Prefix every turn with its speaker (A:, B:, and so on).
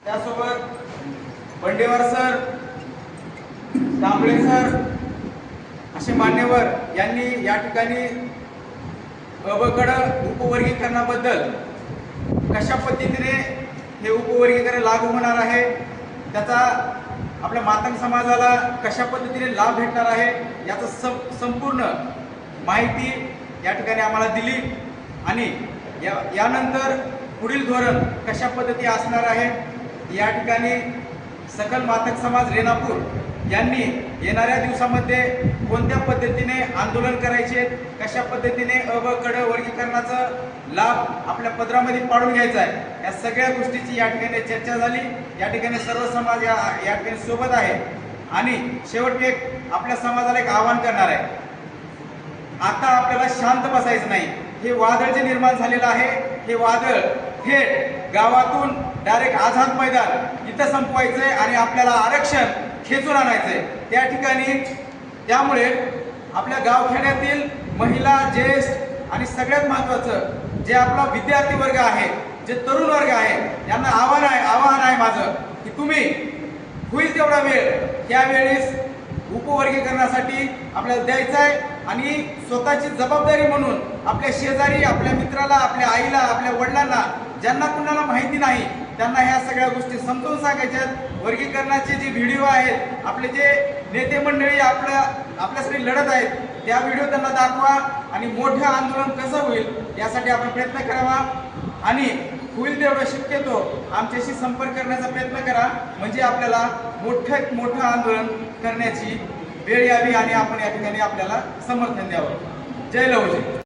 A: त्यासोबत Bandewar sir, Kamble sir असे मान्यवर यांनी या ठिकाणी अबकड उपवर्गीकरणाबद्दल कशा पद्धतीने हे उपवर्गीकरण लागू होणार आहे, त्याचा आपल्या मातंग समाजाला कशा पद्धतीने लाभ भेटणार आहे याचं संपूर्ण माहिती या ठिकाणी आम्हाला दिली आणि यानंतर पुढील धोरण कशा पद्धती असणार आहे या ठिकाणी सकल मातंग समाज रेणापूर यांनी येणाऱ्या दिवसामध्ये कोणत्या पद्धतीने आंदोलन करायचे, कशा पद्धतीने अबकड वर्गीकरणाचा लाभ आपल्या पदरामध्ये पाडून घ्यायचा आहे, या सगळ्या गोष्टीची या ठिकाणी चर्चा झाली। या ठिकाणी सर्व समाज या ठिकाणी सोबत आहे आणि शेवटी एक आपल्या समाजाला एक आवाहन करणार आहे, आता आपल्याला शांत बसायचं नाही। हे वादळ जे निर्माण झालेलं आहे, हे वादळ थेट गावातून डायरेक्ट आझाद मैदान इथं संपवायचंय आणि आपल्याला आरक्षण खेचून आणायचंय त्या ठिकाणी। त्यामुळे आपल्या गावखेड्यातील महिला, ज्येष्ठ आणि सगळ्यात महत्त्वाचं जे आपला विद्यार्थी वर्ग आहे, जे तरुण वर्ग आहे, यांना आव्हान आहे माझं की तुम्ही होईल तेवढा वेळ त्यावेळेस उपवर्गीकरणासाठी आपल्याला द्यायचं आहे आणि स्वतःची जबाबदारी म्हणून आपल्या शेजारी, आपल्या मित्राला, आपल्या आईला, आपल्या वडिलांना, ज्यांना कुणाला माहिती नाही त्यांना ह्या सगळ्या गोष्टी समजून सांगायच्यात। वर्गीकरणाचे जे व्हिडिओ आहेत, आपले जे नेते मंडळी आपल्यासाठी लढत आहेत, त्या व्हिडिओ त्यांना दाखवा आणि मोठं आंदोलन कसं होईल यासाठी आपण प्रयत्न करावा आणि होईल तेवढं शक्यतो आमच्याशी संपर्क करण्याचा प्रयत्न करा, म्हणजे आपल्याला मोठं आंदोलन करण्याची वेळ यावी आणि आपण या ठिकाणी आपल्याला समर्थन द्यावं। जय लवजी।